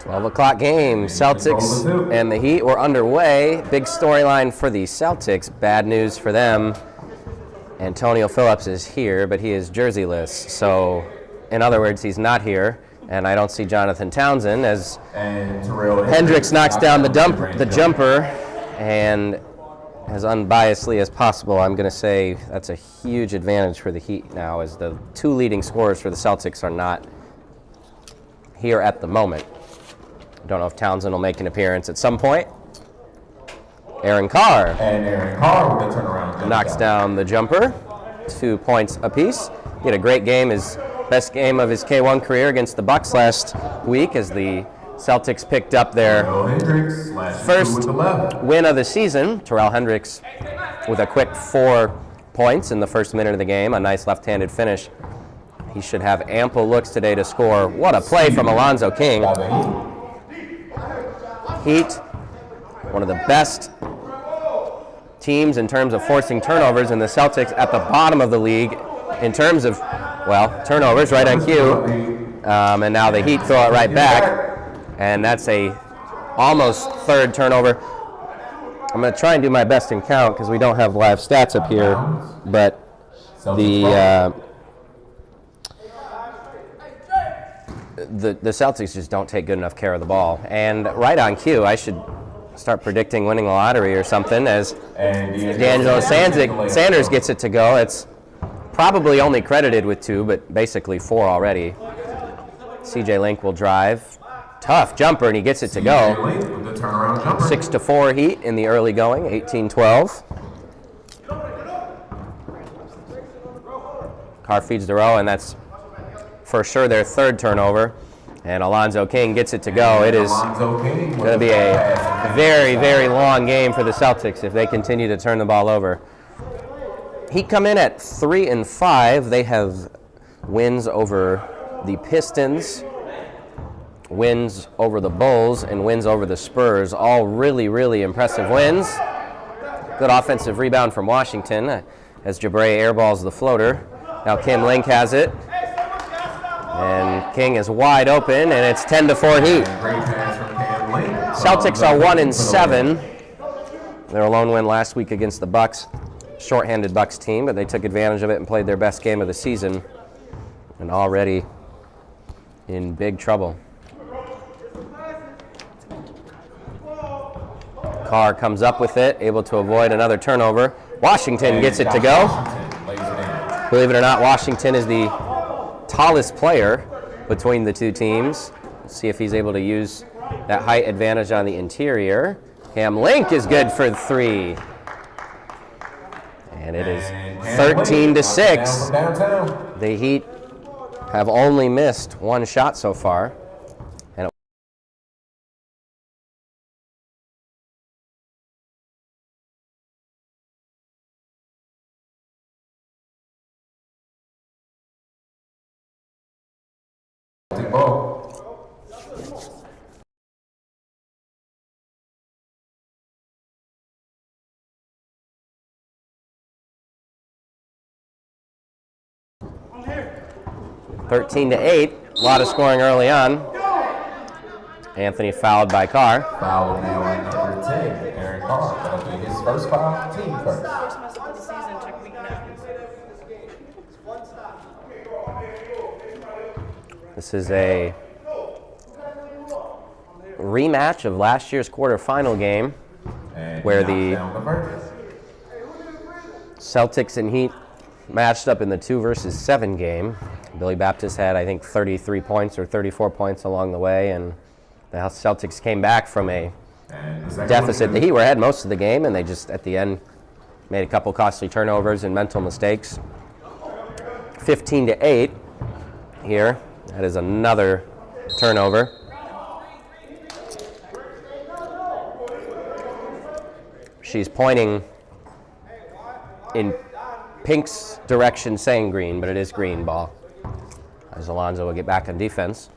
12 o'clock game. Celtics and the Heat were underway. Big storyline for the Celtics. Bad news for them. Antonio Phillips is here, but he is jerseyless. So, in other words, he's not here. And I don't see Jonathan Townsend as Hendricks knocks down the jumper. And as unbiasedly as possible, I'm going to say that's a huge advantage for the Heat now, as the two leading scorers for the Celtics are not here at the moment. I don't know if Townsend will make an appearance at some point. Aaron Carr. And Aaron Carr with the turnaround. Knocks down the jumper. 2 points apiece. He had a great game, his best game of his K1 career against the Bucks last week, as the Celtics picked up their first win of the season. Terrell Hendricks with a quick 4 points in the first minute of the game. A nice left-handed finish. He should have ample looks today to score. What a play from Alonzo King. Heat, one of the best teams in terms of forcing turnovers, and the Celtics at the bottom of the league in terms of, well, turnovers, right on cue. And now the Heat throw it right back, and that's a almost third turnover. I'm going to try and do my best and count because we don't have live stats up here, but the Celtics just don't take good enough care of the ball. And right on cue, I should start predicting winning the lottery or something, as D'Angelo Sanders gets it to go. It's probably only credited with 2, but basically 4 already. CJ Link will drive. Tough jumper, and he gets it to go. 6-4 Heat in the early going, 18-12. Carr feeds the row, and that's for sure their third turnover. And Alonzo King gets it to go. It is going to be a very, very long game for the Celtics if they continue to turn the ball over. Heat come in at 3-5. They have wins over the Pistons, wins over the Bulls, and wins over the Spurs. All really, really impressive wins. Good offensive rebound from Washington as Jabre airballs the floater. Now Kim Link has it. And King is wide open, and it's 10-4 Heat. Celtics are 1-7. Their lone win last week against the Bucks. Shorthanded Bucks team, but they took advantage of it and played their best game of the season. And already in big trouble. Carr comes up with it, able to avoid another turnover. Washington gets it to go. Believe it or not, Washington is the tallest player between the two teams. Let's see if he's able to use that height advantage on the interior. Cam Link is good for 3. And it is 13-6. The Heat have only missed 1 shot so far. And ball. I'm here. 13-8. A lot of scoring early on. Anthony fouled by Carr. Foul now on number 10, Aaron Carr. That'll be his first foul, team first. This is a rematch of last year's quarterfinal game, where the Celtics and Heat matched up in the 2-7 game. Billy Baptist had, I think, 33 points or 34 points along the way, and the Celtics came back from a deficit. The Heat were ahead most of the game, and they just, at the end, made a couple costly turnovers and mental mistakes. 15-8 here. That is another turnover. She's pointing in Pink's direction, saying green, but it is green ball. As Alonzo will get back on defense.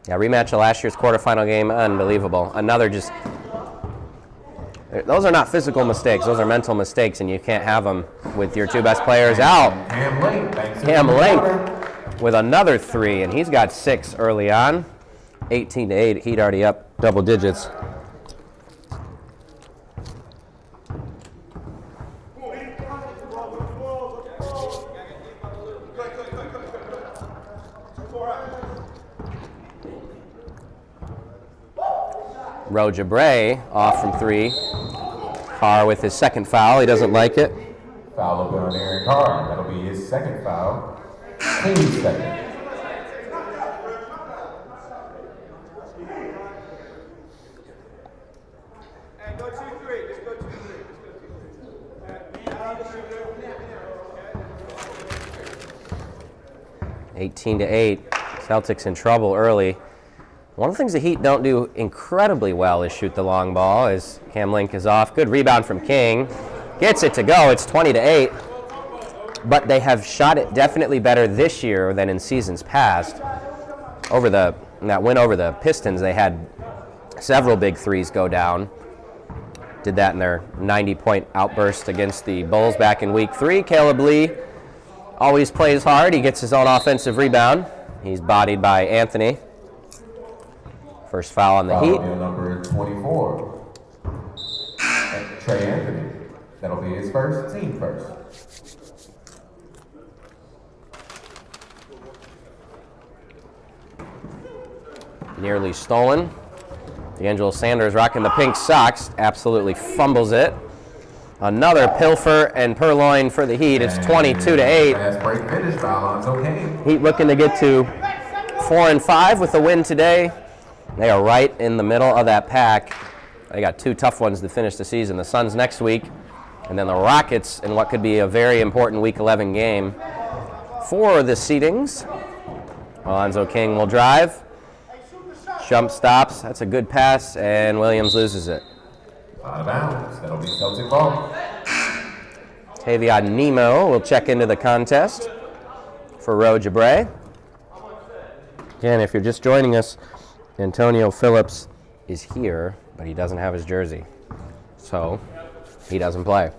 Yeah, rematch of last year's quarterfinal game, unbelievable. Another just, those are not physical mistakes, those are mental mistakes, and you can't have them with your 2 best players out. Cam Link with another 3, and he's got 6 early on. 18-8. Heat already up double digits. Roja Bray off from 3. Carr with his second foul. He doesn't like it. Foul will be on Aaron Carr. That'll be his second foul. Team's second. And go 2-3. Just go 2-3. 18-8. Celtics in trouble early. One of the things the Heat don't do incredibly well is shoot the long ball, as Cam Link is off. Good rebound from King. Gets it to go. It's 20-8. But they have shot it definitely better this year than in seasons past. In that win over the Pistons, they had several big threes go down. Did that in their 90-point outburst against the Bulls back in Week 3. Caleb Lee always plays hard. He gets his own offensive rebound. He's bodied by Anthony. First foul on the Heat. Number 24. Trey Anthony. That'll be his first, team first. Nearly stolen. D'Angelo Sanders rocking the pink socks. Absolutely fumbles it. Another pilfer and purloin for the Heat. It's 22-8. Fast break finish by Alonzo King. Heat looking to get to 4-5 with the win today. They are right in the middle of that pack. They got 2 tough ones to finish the season. The Suns next week, and then the Rockets in what could be a very important Week 11 game. For the seedings, Alonzo King will drive. Jump stops. That's a good pass, and Williams loses it. Out of bounds. That'll be Celtic ball. Tavion Nemo will check into the contest for Roja Bray. Again, if you're just joining us, Antonio Phillips is here, but he doesn't have his jersey, so he doesn't play.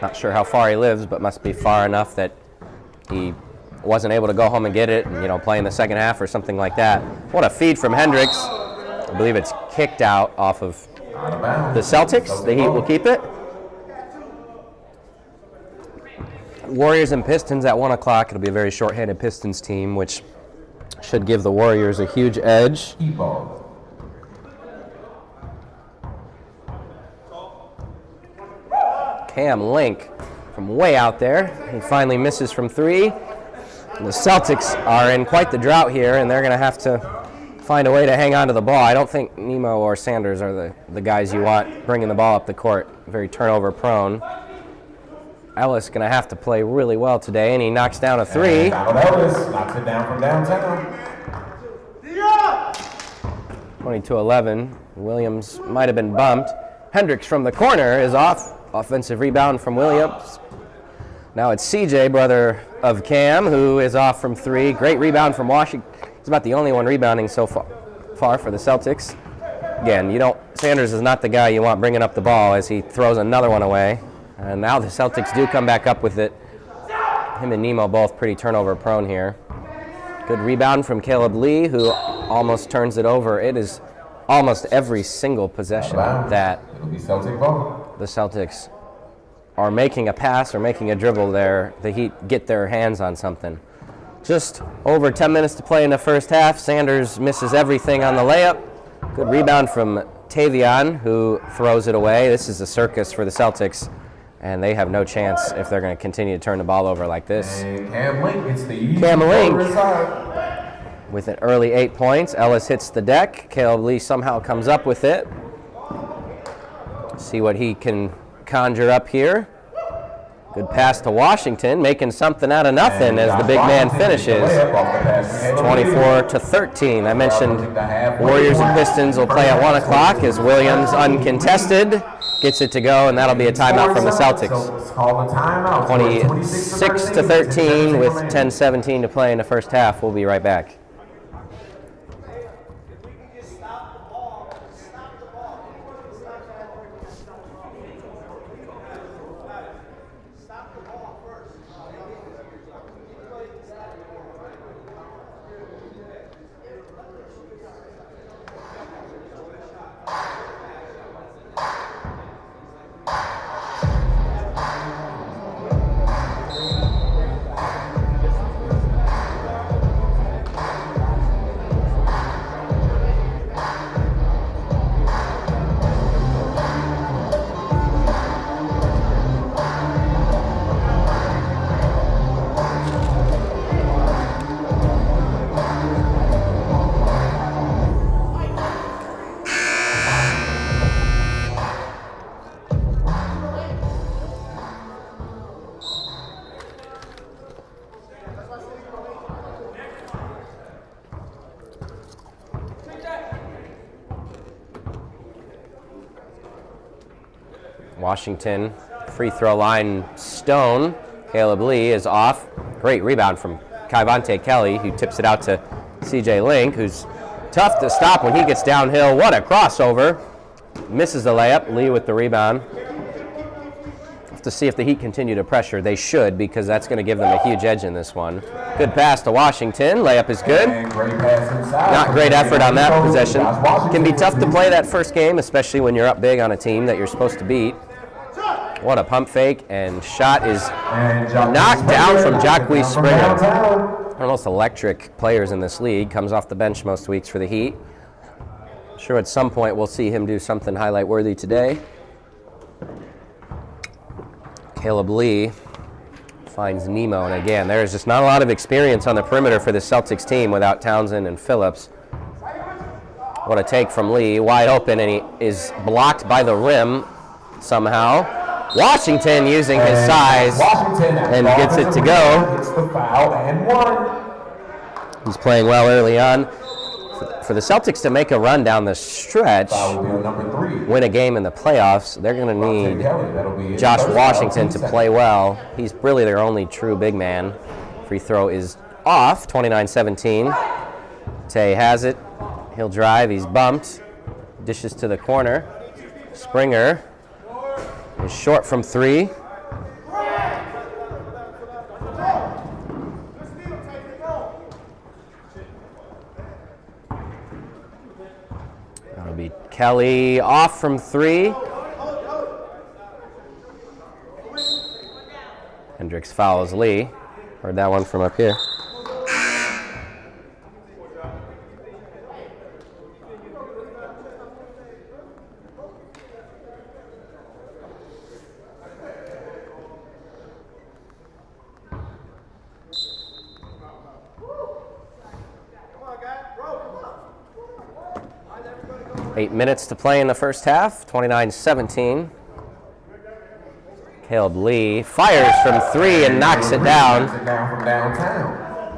Not sure how far he lives, but must be far enough that he wasn't able to go home and get it and, play in the second half or something like that. What a feed from Hendricks. I believe it's kicked out off of the Celtics. The Heat will keep it. Warriors and Pistons at 1 o'clock. It'll be a very short-handed Pistons team, which should give the Warriors a huge edge. Cam Link from way out there. He finally misses from 3. The Celtics are in quite the drought here, and they're going to have to find a way to hang on to the ball. I don't think Nemo or Sanders are the guys you want bringing the ball up the court. Very turnover prone. Ellis going to have to play really well today, and he knocks down a 3. Ellis knocks it down from downtown. 22-11. Williams might have been bumped. Hendricks from the corner is off. Offensive rebound from Williams. Now it's CJ, brother of Cam, who is off from 3. Great rebound from Washington. He's about the only one rebounding so far for the Celtics. Again, Sanders is not the guy you want bringing up the ball as he throws another one away. And now the Celtics do come back up with it. Him and Nemo both pretty turnover prone here. Good rebound from Caleb Lee, who almost turns it over. It is almost every single possession that It'll be Celtic ball. The Celtics are making a pass or making a dribble there. The Heat get their hands on something. Just over 10 minutes to play in the first half. Sanders misses everything on the layup. Good rebound from Tavion, who throws it away. This is a circus for the Celtics, and they have no chance if they're going to continue to turn the ball over like this. And Cam Link gets the Cam Link with an early 8 points. Ellis hits the deck. Caleb Lee somehow comes up with it. See what he can conjure up here. Good pass to Washington, making something out of nothing as the big man finishes. 24-13. I mentioned Warriors and Pistons will play at 1 o'clock as Williams, uncontested, gets it to go, and that'll be a timeout from the Celtics. 26-13 with 10:17 to play in the first half. We'll be right back. Washington, free throw line, Stone. Caleb Lee is off. Great rebound from Kyvonte Kelly, who tips it out to CJ Link, who's tough to stop when he gets downhill. What a crossover. Misses the layup. Lee with the rebound. Have to see if the Heat continue to pressure. They should, because that's going to give them a huge edge in this one. Good pass to Washington. Layup is good. Not great effort on that possession. Can be tough to play that first game, especially when you're up big on a team that you're supposed to beat. What a pump fake, and shot is knocked down from Jacques Springer. One of the most electric players in this league. Comes off the bench most weeks for the Heat. Sure at some point we'll see him do something highlight worthy today. Caleb Lee finds Nemo, and again, there's just not a lot of experience on the perimeter for the Celtics team without Townsend and Phillips. What a take from Lee, wide open, and he is blocked by the rim somehow. Washington using his size and gets it to go. He's playing well early on. For the Celtics to make a run down the stretch, win a game in the playoffs, they're going to need Josh Washington to play well. He's really their only true big man. Free throw is off, 29-17. Tay has it. He'll drive. He's bumped. Dishes to the corner. Springer is short from three. That'll be Kelly off from three. Hendricks fouls Lee. Heard that one from up here. Eight minutes to play in the first half, 29-17. Caleb Lee fires from three and knocks it down.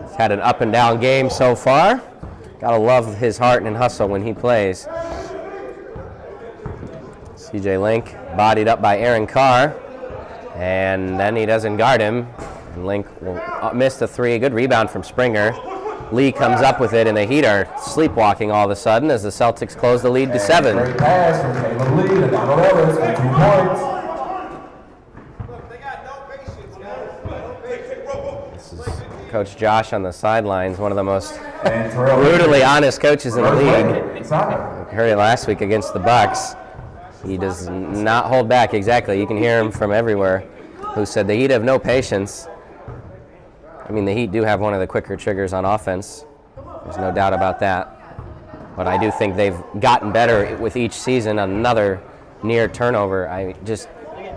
He's had an up and down game so far. Gotta love his heart and hustle when he plays. CJ Link bodied up by Aaron Carr, and then he doesn't guard him. And Link will miss the three. Good rebound from Springer. Lee comes up with it, and the Heat are sleepwalking all of a sudden as the Celtics close the lead to 7. Great pass from Caleb Lee to Donald Ellis for 2 points. They got no patience, guys. This is Coach Josh on the sidelines, one of the most brutally honest coaches in the league. We heard it last week against the Bucks. He does not hold back. Exactly. You can hear him from everywhere. Who said the Heat have no patience. I mean, the Heat do have one of the quicker triggers on offense. There's no doubt about that. But I do think they've gotten better with each season. Another near turnover. Just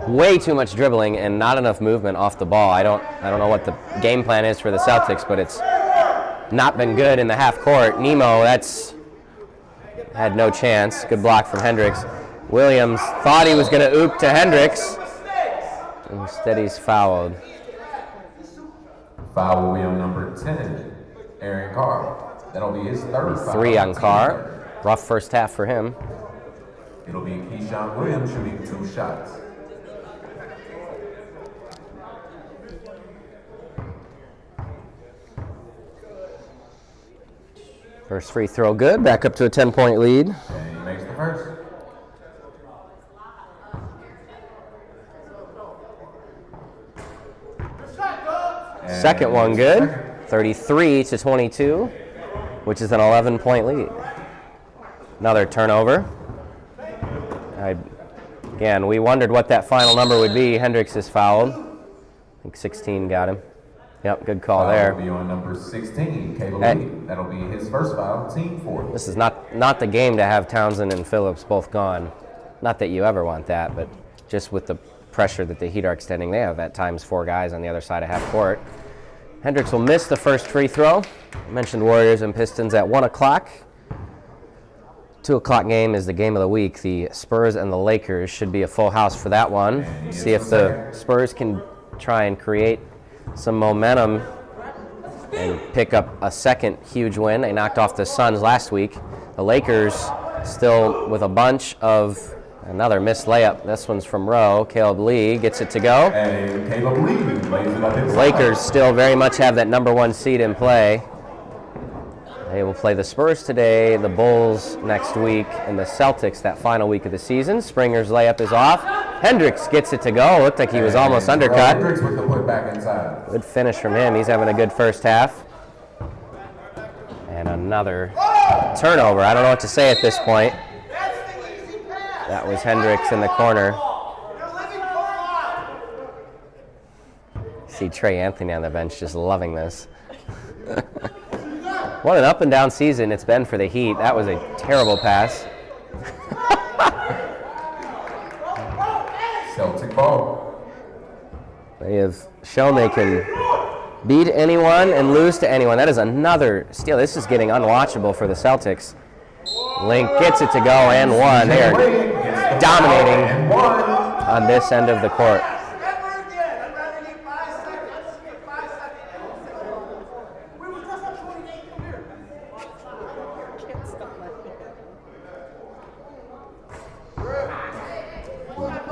way too much dribbling and not enough movement off the ball. I don't know what the game plan is for the Celtics, but it's not been good in the half court. Nemo, that's had no chance. Good block from Hendricks. Williams thought he was going to oop to Hendricks. Instead, he's fouled. Foul will be on number 10, Aaron Carr. That'll be his third foul. 3 on Carr. Rough first half for him. It'll be Keyshawn Williams shooting 2 shots. First free throw good. Back up to a 10-point lead. And he makes the first. Second one good, 33-22, which is an 11-point lead. Another turnover. Again, we wondered what that final number would be. Hendricks is fouled. I think 16 got him. Yep, good call there. Will be on number 16, Caleb Lee. That'll be his first foul, team 4. This is not the game to have Townsend and Phillips both gone. Not that you ever want that, but just with the pressure that the Heat are extending, they have at times 4 guys on the other side of half court. Hendricks will miss the first free throw. I mentioned Warriors and Pistons at 1 o'clock. 2 o'clock game is the game of the week. The Spurs and the Lakers should be a full house for that one. See if the Spurs can try and create some momentum and pick up a second huge win. They knocked off the Suns last week. The Lakers still with a bunch of Another missed layup. This one's from Rowe. Caleb Lee gets it to go. And Caleb Lee lays it up inside. Lakers still very much have that number 1 seed in play. They will play the Spurs today, the Bulls next week, and the Celtics that final week of the season. Springer's layup is off. Hendricks gets it to go. Looked like he was almost undercut. Hendricks with the put back inside. Good finish from him. He's having a good first half. And another turnover. I don't know what to say at this point. That was Hendricks in the corner. See Trey Anthony on the bench just loving this. What an up and down season it's been for the Heat. That was a terrible pass. Celtic ball. They have shown they can beat anyone and lose to anyone. That is another steal. This is getting unwatchable for the Celtics. Link gets it to go and one. They are dominating on this end of the court.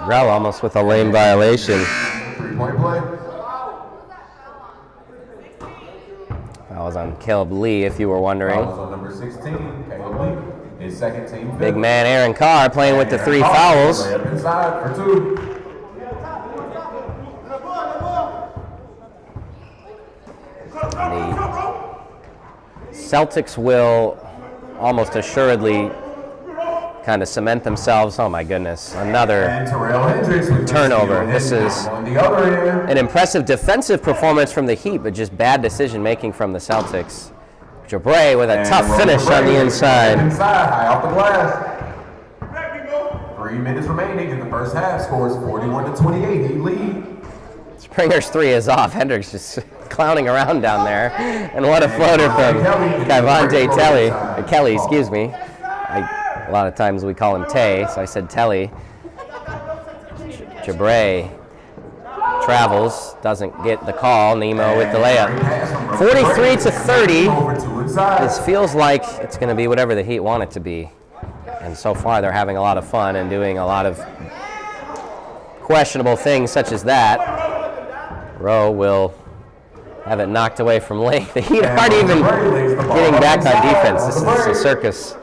Rel almost with a lane violation. 3-point play. That was on Caleb Lee, if you were wondering. That was on number 16, Caleb Lee. His second team. Big man Aaron Carr playing with the 3 fouls. Lay up inside for 2. The Celtics will almost assuredly kind of cement themselves. Oh my goodness, another And Terrell Hendricks with turnover. the This steal. is On the other end. an impressive defensive performance from the Heat, but just bad decision making from the Celtics. Jabre with a And tough finish on the inside. Inside, high off the glass. 3 minutes remaining in the first half. Scores 41-28. He lead. Springer's 3 is off. Hendricks just clowning around down there. And what a floater from Kevontae Kelly, excuse me. A lot of times we call him Tay, so I said Telly. Jabre travels, doesn't get the call. Nemo with the layup. 43-30. Over 2 inside. This feels like it's going to be whatever the Heat want it to be. And so far they're having a lot of fun and doing a lot of questionable things such as that. Rowe will have it knocked away from Lake. The Heat aren't even getting back on defense. This is a circus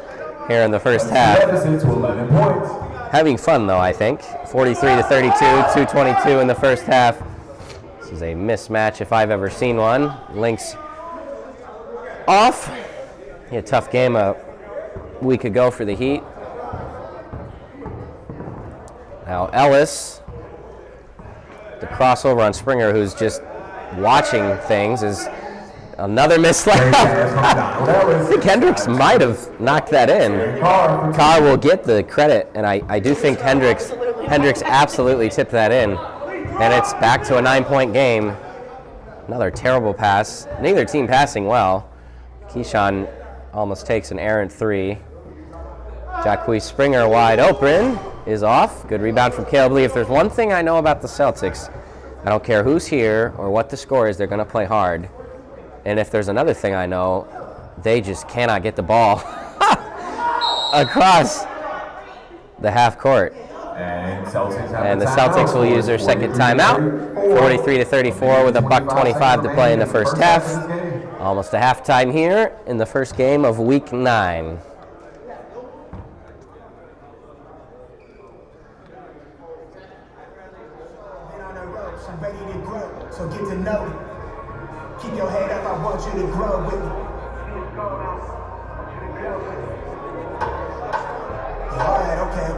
here in the first half. Deficit to 11 points. Having fun though, I think. 43-32, 2:22 in the first half. This is a mismatch if I've ever seen one. Link's off. A tough game a week ago for the Heat. Now Ellis, the crossover on Springer, who's just watching things, is another missed layup. I think Hendricks might have knocked that in. Carr will get the credit, and I do think Hendricks absolutely tipped that in. And it's back to a 9-point game. Another terrible pass. Neither team passing well. Keyshawn almost takes an errant 3. Jacquees Springer wide open is off. Good rebound from Caleb Lee. If there's one thing I know about the Celtics, I don't care who's here or what the score is, they're going to play hard. And if there's another thing I know, they just cannot get the ball across the half court. And the Celtics will use their second timeout. 43-34 with a $1:25 to play in the first half. Almost a halftime here in the first game of week 9. I'm ready to grow, so get to know it. Keep your head up, I want you to grow with me. Alright, okay.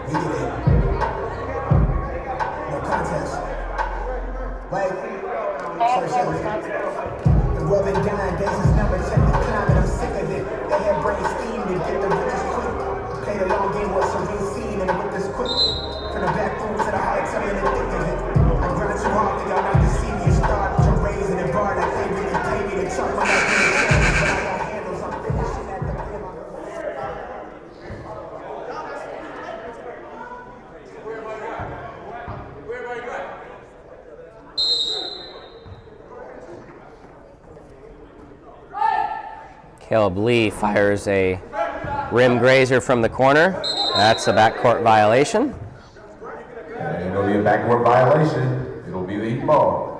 We get it. No contest. Wait. The world been dying, days is number, check the climate, I'm sick of it. They have brain steam to get the riches quick. Play the long game with some scene and whip this quick. From the back room to the heights, I'm in the thick of it. I grind too hard for y'all not to see me start. I'm raising the bar like they really pay me to chunk my life in the chance. But I got handles, I'm finishing at the rim. Caleb Lee fires a rim grazer from the corner. That's a backcourt violation. And it'll be a backcourt violation. It'll be the Heat ball.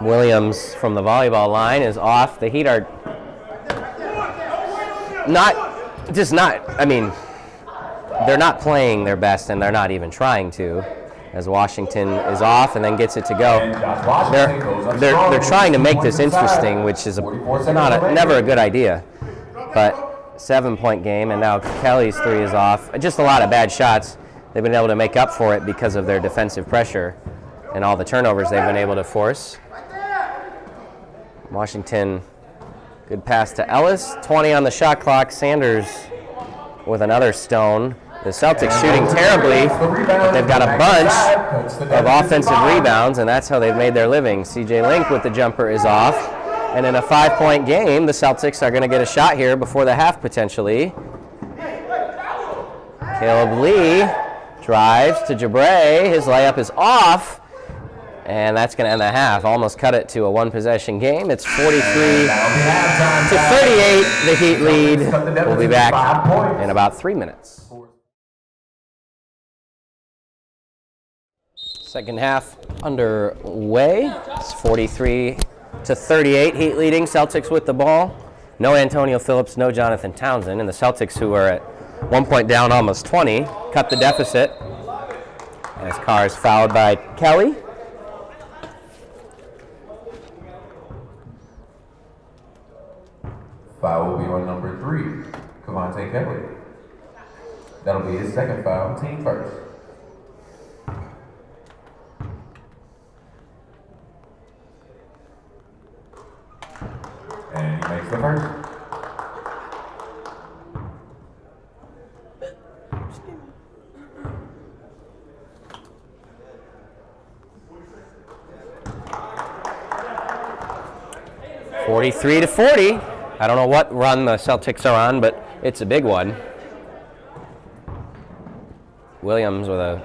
Williams from the volleyball line is off. The Heat are they're not playing their best, and they're not even trying to, as Washington is off and then gets it to go. They're trying to make this interesting, which is never a good idea. But 7-point game, and now Kelly's three is off. Just a lot of bad shots. They've been able to make up for it because of their defensive pressure and all the turnovers they've been able to force. Washington, good pass to Ellis. 20 on the shot clock. Sanders with another stone. The Celtics shooting terribly, but they've got a bunch of offensive rebounds, and that's how they've made their living. CJ Link with the jumper is off. And in a 5-point game, the Celtics are going to get a shot here before the half, potentially. Caleb Lee drives to Jabre. His layup is off. And that's going to end the half. Almost cut it to a one-possession game. It's 43 to 38. The Heat lead. We'll be back in about 3 minutes. Second half underway. It's 43 to 38. Heat leading. Celtics with the ball. No Antonio Phillips, no Jonathan Townsend. And the Celtics, who are at 1 point down, almost 20, cut the deficit. As Carr is fouled by Kelly. Foul will be on number 3, Cavante Kelly. That'll be his second foul, team first. And he makes the first. (43 to 40). I don't know what run the Celtics are on, but it's a big one. Williams with a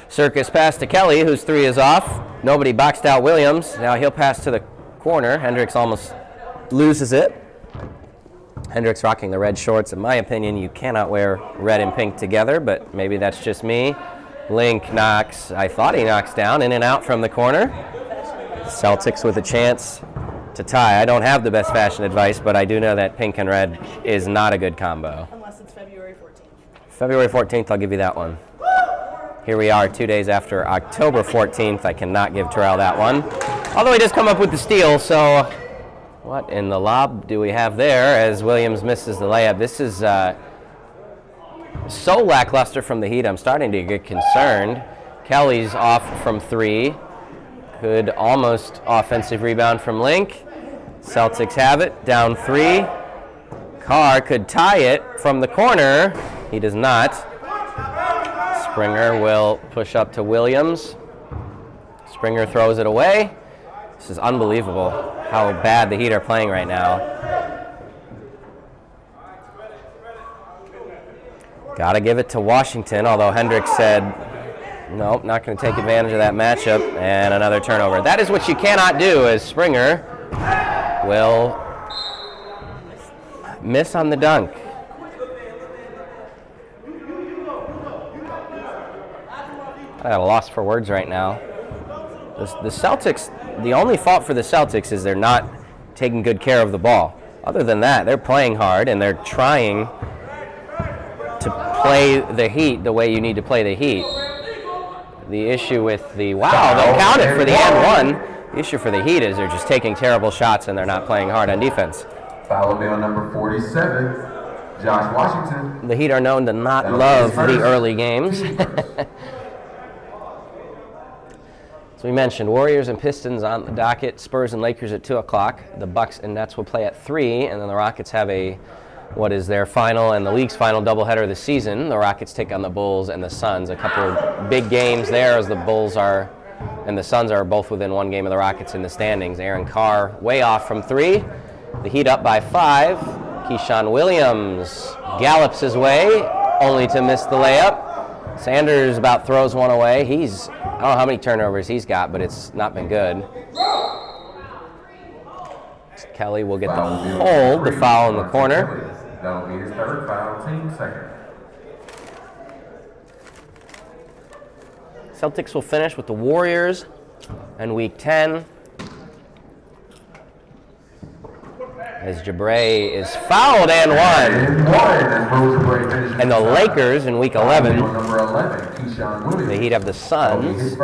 circus pass to Kelly, whose three is off. Nobody boxed out Williams. Now he'll pass to the corner. Hendricks almost loses it. Hendricks rocking the red shorts. In my opinion, you cannot wear red and pink together, but maybe that's just me. Link knocks, I thought he knocks down, in and out from the corner. Celtics with a chance to tie. I don't have the best fashion advice, but I do know that pink and red is not a good combo. Unless it's February 14th. February 14th, I'll give you that one. Here we are 2 days after October 14th. I cannot give Terrell that one. Although he does come up with the steal, so what in the lob do we have there as Williams misses the layup? This is so lackluster from the Heat, I'm starting to get concerned. Kelly's off from three. Good almost offensive rebound from Link. Celtics have it, down 3. Carr could tie it from the corner. He does not. Springer will push up to Williams. Springer throws it away. This is unbelievable how bad the Heat are playing right now. Got to give it to Washington, although Hendricks said, nope, not going to take advantage of that matchup, and another turnover. That is what you cannot do, as Springer will miss on the dunk. I got a loss for words right now. The Celtics, the only fault for the Celtics is they're not taking good care of the ball. Other than that, they're playing hard, and they're trying to play the Heat the way you need to play the Heat. The issue with the, wow, they counted for the and one. The issue for the Heat is they're just taking terrible shots and they're not playing hard on defense. Foul will be on number 47, Josh Washington. The Heat are known to not love the early games. So we mentioned Warriors and Pistons on the docket, Spurs and Lakers at 2 o'clock. The Bucks and Nets will play at 3, and then the Rockets have what is their final and the league's final doubleheader of the season. The Rockets take on the Bulls and the Suns. A couple of big games there, as the Bulls and the Suns are both within 1 game of the Rockets in the standings. Aaron Carr way off from 3. The Heat up by 5. Keyshawn Williams gallops his way, only to miss the layup. Sanders about throws one away. He's don't know how many turnovers he's got, but it's not been good. Kelly will get the hold, the foul in the corner. That'll be his third foul, team second. Celtics will finish with the Warriors in Week 10. As Jabray is fouled and won. And the Lakers in Week 11. The Heat have the Suns.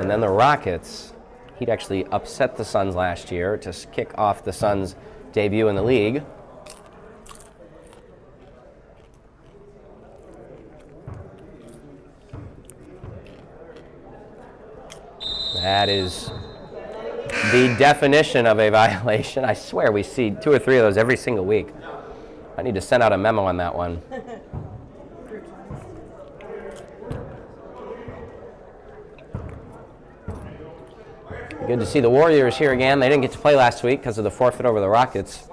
And then the Rockets. Heat actually upset the Suns last year to kick off the Suns' debut in the league. That is the definition of a violation. I swear we see 2 or 3 of those every single week. I need to send out a memo on that one. Good to see the Warriors here again. They didn't get to play last week because of the forfeit over the Rockets.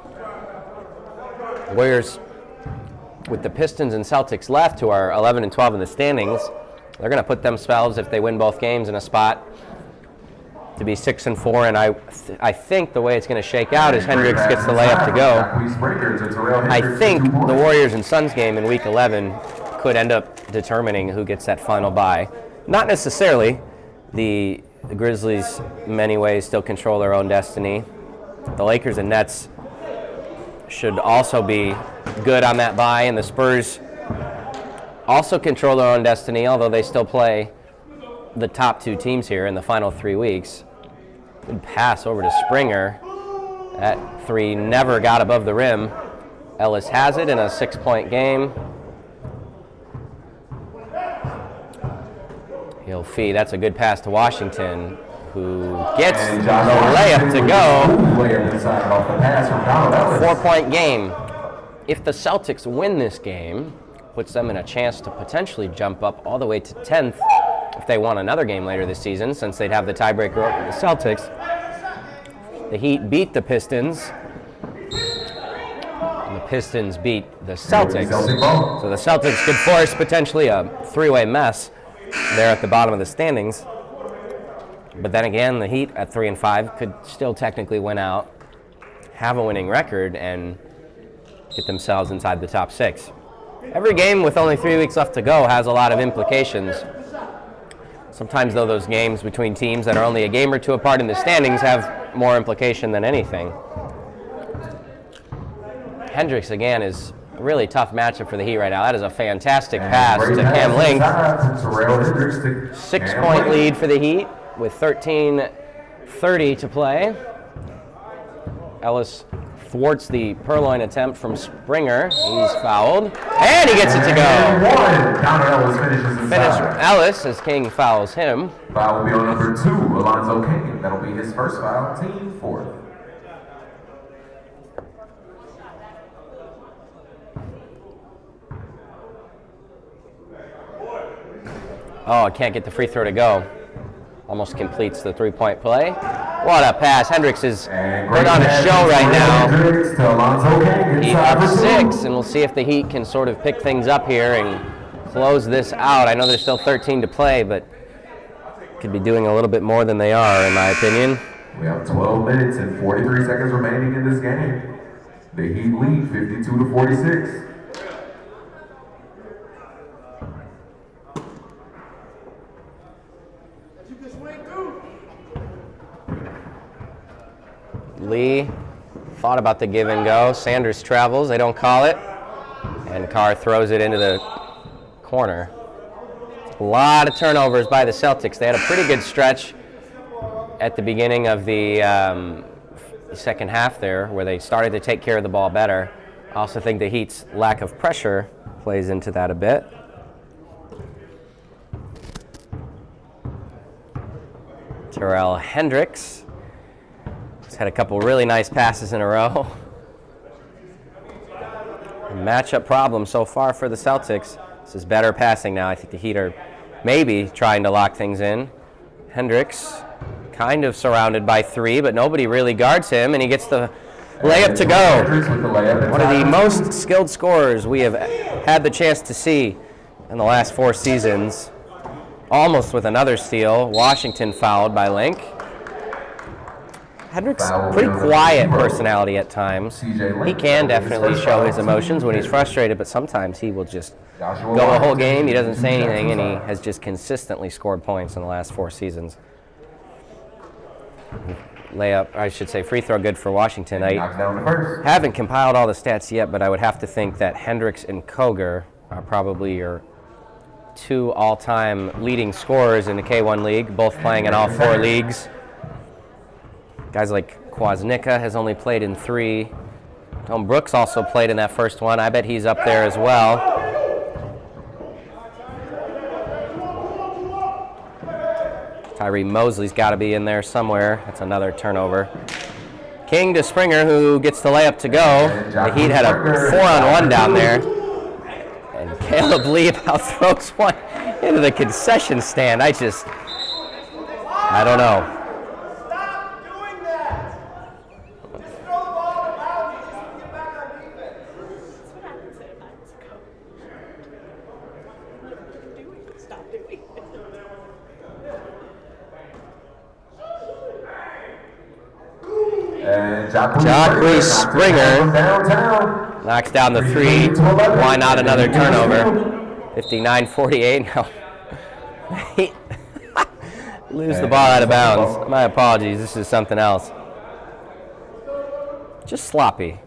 The Warriors, with the Pistons and Celtics left, who are 11 and 12 in the standings, they're going to put themselves, if they win both games, in a spot to be 6 and 4. And I think the way it's going to shake out is Hendricks gets the layup to go. I think the Warriors and Suns game in Week 11 could end up determining who gets that final bye. Not necessarily. The Grizzlies, in many ways, still control their own destiny. The Lakers and Nets should also be good on that bye, and the Spurs also control their own destiny, although they still play the top 2 teams here in the final 3 weeks. Good pass over to Springer. That 3 never got above the rim. Ellis has it in a 6-point game. He'll feed. That's a good pass to Washington, who gets the layup to go. 4-point game. If the Celtics win this game, puts them in a chance to potentially jump up all the way to 10th if they won another game later this season, since they'd have the tiebreaker over the Celtics. The Heat beat the Pistons, and the Pistons beat the Celtics. So the Celtics could force potentially a 3-way mess there at the bottom of the standings. But then again, the Heat at 3 and 5 could still technically win out, have a winning record, and get themselves inside the top 6. Every game with only 3 weeks left to go has a lot of implications. Sometimes, though, those games between teams that are only a game or 2 apart in the standings have more implication than anything. Hendricks, again, is a really tough matchup for the Heat right now. That is a fantastic pass to Cam Link. 6-point lead for the Heat with 13:30 to play. Ellis thwarts the purloin attempt from Springer. He's fouled, and he gets it to go. Finish Ellis as King fouls him. Foul will be on number 2, Alonzo King. That'll be his first foul, team 4th. Oh, I can't get the free throw to go. Almost completes the 3-point play. What a pass. Hendricks is put on a show right now. Heat up 6, and we'll see if the Heat can sort of pick things up here and close this out. I know there's still 13 to play, but could be doing a little bit more than they are, in my opinion. We have 12 minutes and 43 seconds remaining in this game. The Heat lead 52-46. Lee thought about the give and go. Sanders travels, they don't call it. And Carr throws it into the corner. A lot of turnovers by the Celtics. They had a pretty good stretch at the beginning of the second half there, where they started to take care of the ball better. I also think the Heat's lack of pressure plays into that a bit. Terrell Hendricks had a couple really nice passes in a row. Matchup problem so far for the Celtics. This is better passing now. I think the Heat are maybe trying to lock things in. Hendricks kind of surrounded by 3, but nobody really guards him, and he gets the layup to go. One of the most skilled scorers we have had the chance to see in the last 4 seasons. almost with another steal. Washington fouled by Link. Hendricks, pretty quiet personality at times. He can definitely show his emotions when he's frustrated, but sometimes he will just go a whole game, he doesn't say anything, and he has just consistently scored points in the last 4 seasons. Layup, I should say free throw good for Washington. I haven't compiled all the stats yet, but I would have to think that Hendricks and Koger are probably your 2 all-time leading scorers in the K1 league, both playing in all 4 leagues. Guys like Kwasnicka has only played in 3. Tom Brooks also played in that first one. I bet he's up there as well. Tyree Mosley's got to be in there somewhere. That's another turnover. King to Springer, who gets the layup to go. The Heat had a 4-on-1 down there. And Caleb Lee about throws one into the concession stand. I don't know. Jacqueline Springer knocks down the 3. Why not another turnover? 59-48. No. Lose the ball out of bounds. My apologies. This is something else. Just sloppy.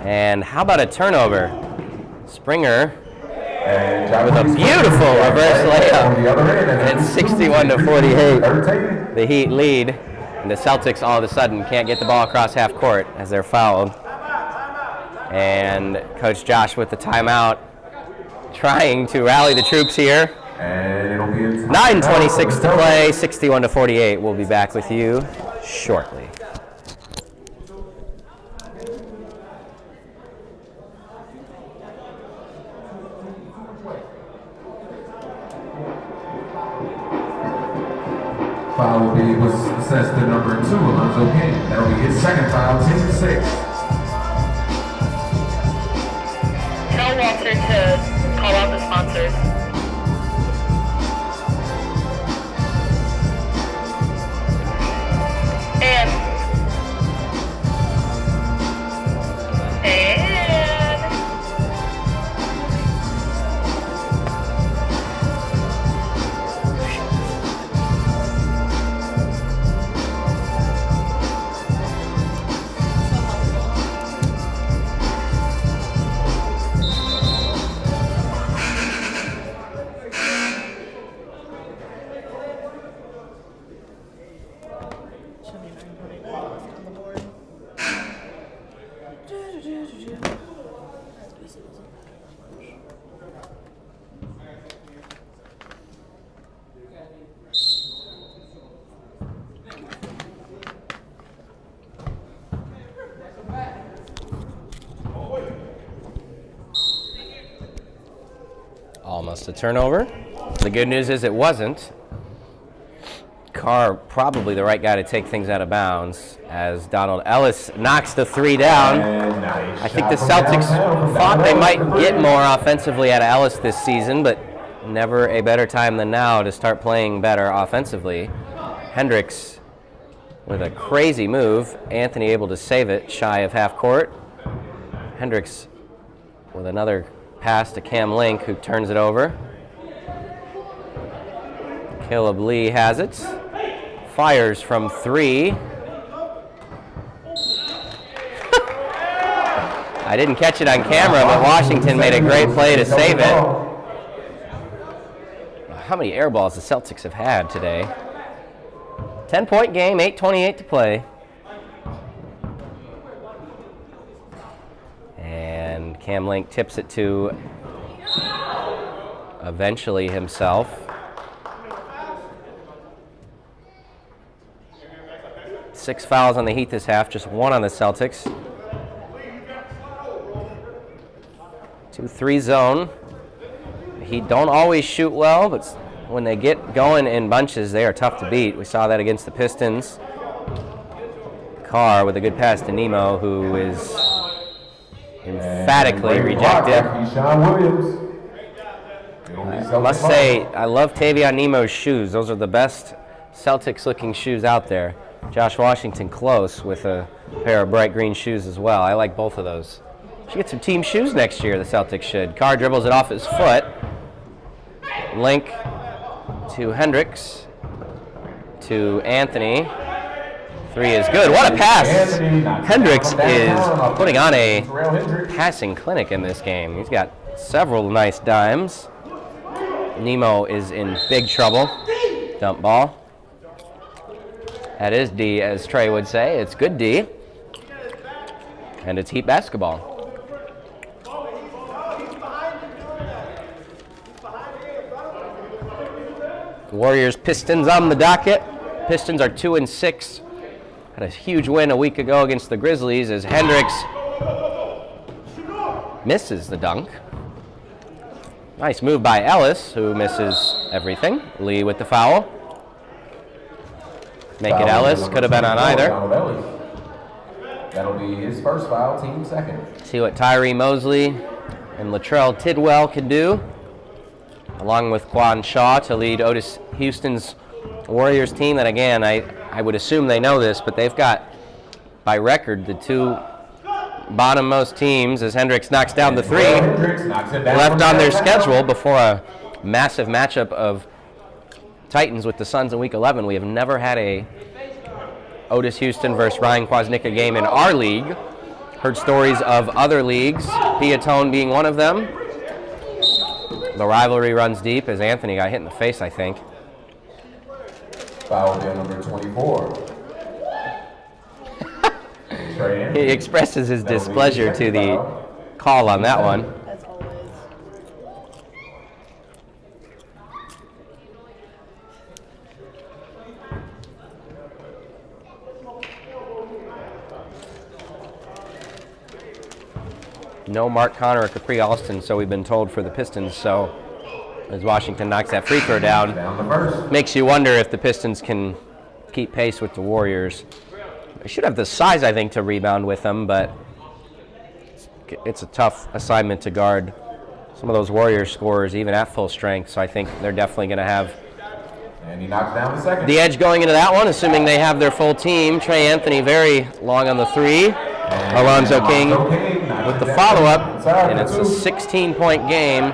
And how about a turnover? Springer with a beautiful reverse layup. And it's 61-48. The Heat lead, and the Celtics all of a sudden can't get the ball across half court as they're fouled. And Coach Josh with the timeout, trying to rally the troops here. 9:26 to play, 61-48. We'll be back with you shortly. Foul will be assessed to number 2, Alonzo King. That'll be his second foul, 10-6. Tell Walter to call out the sponsors. And Almost a turnover. The good news is it wasn't. Carr probably the right guy to take things out of bounds as Donald Ellis knocks the 3 down. I think the Celtics thought they might get more offensively out of Ellis this season, but never a better time than now to start playing better offensively. Hendricks with a crazy move. Anthony able to save it shy of half court. Hendricks with another pass to Cam Link, who turns it over. Caleb Lee has it. Fires from 3. I didn't catch it on camera, but Washington made a great play to save it. How many air balls the Celtics have had today? 10-point game, 8:28 to play. And Cam Link tips it to eventually himself. 6 fouls on the Heat this half, just 1 on the Celtics. 2-3 zone. The Heat don't always shoot well, but when they get going in bunches, they are tough to beat. We saw that against the Pistons. Carr with a good pass to Nemo, who is emphatically rejected. Keyshawn Williams. I must say, I love Tavion Nemo's shoes. Those are the best Celtics-looking shoes out there. Josh Washington close with a pair of bright green shoes as well. I like both of those. Should get some team shoes next year, the Celtics should. Carr dribbles it off his foot. Link to Hendricks. To Anthony. Three is good. What a pass! Hendricks is putting on a passing clinic in this game. He's got several nice dimes. Nemo is in big trouble. Dump ball. That is D, as Trey would say. It's good D. And it's Heat basketball. Warriors Pistons on the docket. Pistons are 2-6. Had a huge win a week ago against the Grizzlies as Hendricks misses the dunk. Nice move by Ellis, who misses everything. Lee with the foul. Make it Ellis. Could have been on either. That'll be his first foul, team second. See what Tyree Mosley and Latrell Tidwell can do, along with Quan Shaw to lead Otis Houston's Warriors team. That again, I would assume they know this, but they've got, by record, the two bottom-most teams as Hendricks knocks down the three left on their schedule before a massive matchup of Titans with the Suns in Week 11. We have never had a Otis Houston versus Ryan Kwasnicka game in our league. Heard stories of other leagues, Piatone being one of them. The rivalry runs deep as Anthony got hit in the face, I think. Foul bill number 24. He expresses his displeasure to the call on that one. As always. No Mark Connor or Capri Alston, so we've been told, for the Pistons. So as Washington knocks that free throw down, makes you wonder if the Pistons can keep pace with the Warriors. They should have the size, I think, to rebound with them, but it's a tough assignment to guard some of those Warriors scorers, even at full strength. So I think they're definitely going to have And he knocks down the second. the edge going into that one, assuming they have their full team. Trey Anthony very long on the three. Alonzo King with the follow-up, and it's a 16-point game.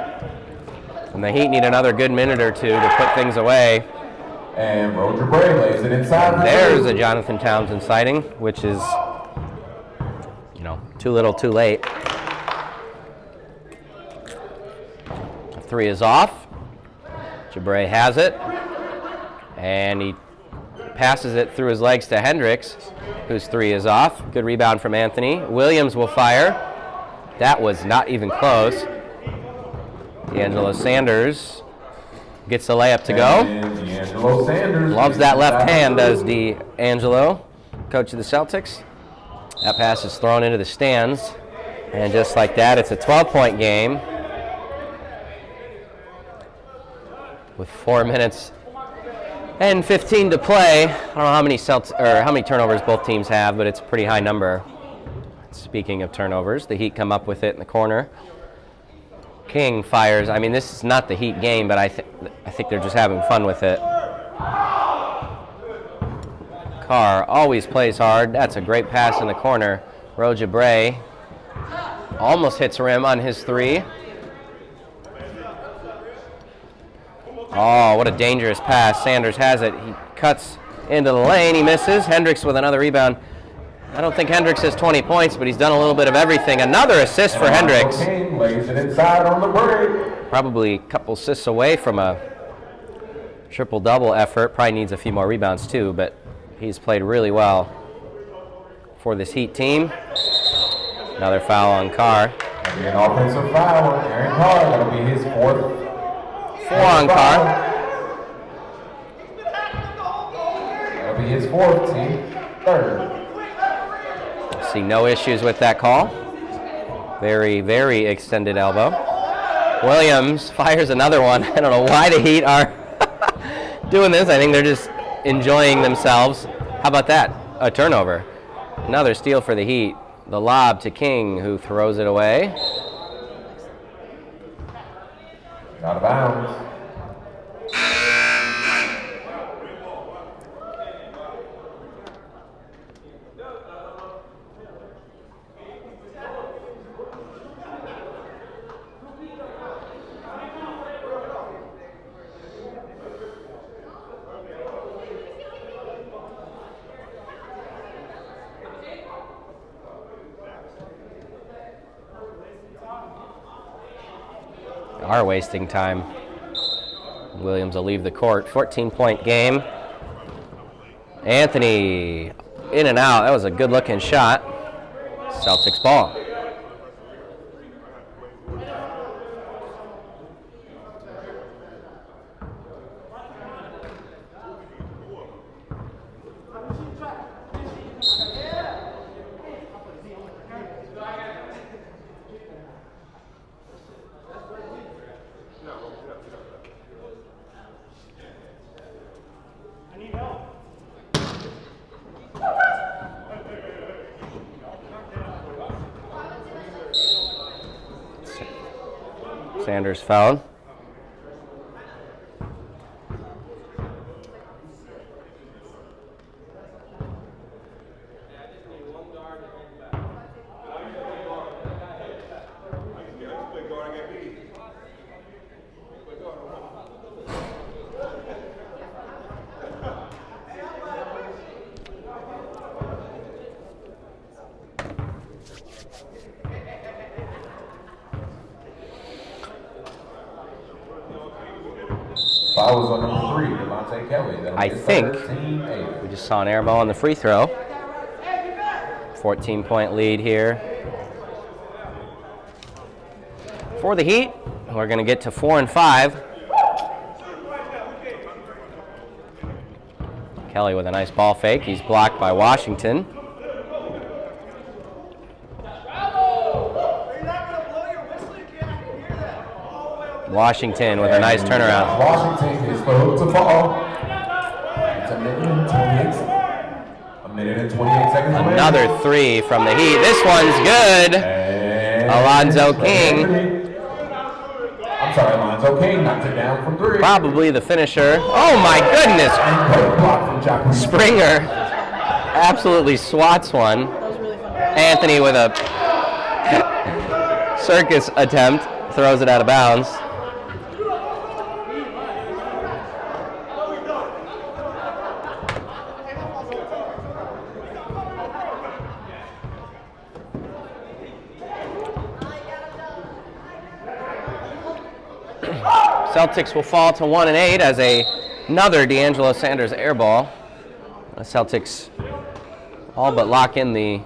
And the Heat need another good minute or two to put things away. And Roger Bray lays it inside. There's a Jonathan Townsend sighting, which is, too little, too late. The three is off. Jabray has it, and he passes it through his legs to Hendricks, whose three is off. Good rebound from Anthony. Williams will fire. That was not even close. D'Angelo Sanders gets the layup to go. D'Angelo Sanders Loves that left hand, does D'Angelo, coach of the Celtics. That pass is thrown into the stands. And just like that, it's a 12-point game with 4 minutes and 15 to play. I don't know how many turnovers both teams have, but it's a pretty high number. Speaking of turnovers, the Heat come up with it in the corner. King fires. I mean, this is not the Heat game, but I think they're just having fun with it. Carr always plays hard. That's a great pass in the corner. Roja Bray almost hits rim on his three. Oh, what a dangerous pass. Sanders has it. He cuts into the lane. He misses. Hendricks with another rebound. I don't think Hendricks has 20 points, but he's done a little bit of everything. Another assist for Hendricks. King lays it inside on the break. Probably a couple assists away from a triple-double effort. Probably needs a few more rebounds too, but he's played really well for this Heat team. Another foul on Carr. That'll be an offensive foul on Aaron Carr. That'll be his fourth. 4 on Carr. That'll be his fourth, team third. See no issues with that call. Very, very extended elbow. Williams fires another one. I don't know why the Heat are doing this. I think they're just enjoying themselves. How about that? A turnover. Another steal for the Heat. The lob to King, who throws it away. Out of bounds. Are wasting time. Williams will leave the court. 14-point game. Anthony in and out. That was a good-looking shot. Celtics ball. Sanders fouled. Foul was on number 3, Devontae Kelly. That'll be I his think third, team 8. we just saw an air ball on the free throw. 14-point lead here for the Heat. We're going to get to 4 and 5. Kelly with a nice ball fake. He's blocked by Washington. Washington with a nice turnaround. Washington is slow to fall. It's a minute and 28 seconds remaining. Another 3 from the Heat. This one's good. And Alonzo King. I'm sorry, Alonzo King knocked it down from 3. Probably the finisher. Oh my goodness. And great block from Jack. Springer absolutely swats one. Anthony with a circus attempt throws it out of bounds. Celtics will fall to 1 and 8 as another D'Angelo Sanders air ball. The Celtics all but lock in the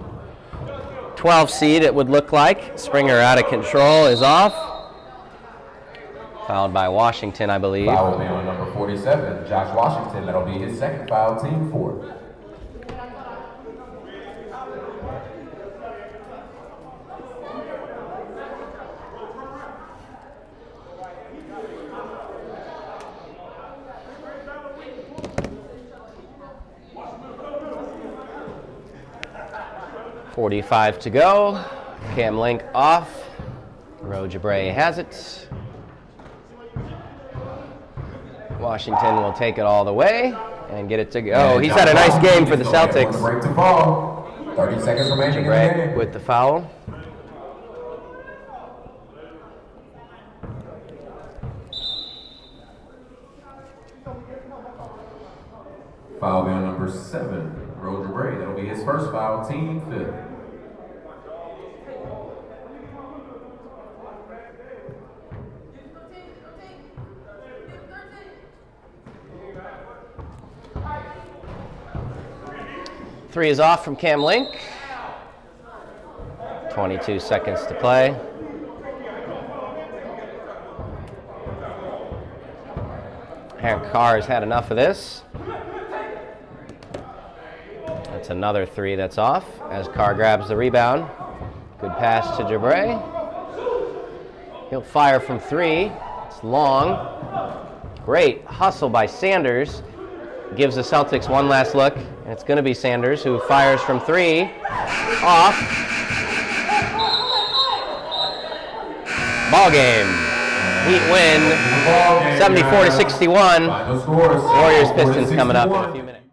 12 seed, it would look like. Springer out of control is off. Fouled by Washington, I believe. Foul will be on number 47, Josh Washington. That'll be his second foul, team 4. .45 to go. Cam Link off. Rojabre has it. Washington will take it all the way and get it to go. He's had a nice game for the Celtics. Break to fall. 30 seconds remaining in the game. With the foul. Foul will be on number 7, Roger Bray. That'll be his first foul, team 5th. Three is off from Cam Link. 22 seconds to play. Aaron Carr has had enough of this. That's another three that's off as Carr grabs the rebound. Good pass to Jabre. He'll fire from three. It's long. Great hustle by Sanders. gives the Celtics one last look, and it's going to be Sanders, who fires from 3, off. Ball game. Heat win, 74-61. Warriors Pistons coming up in a few minutes.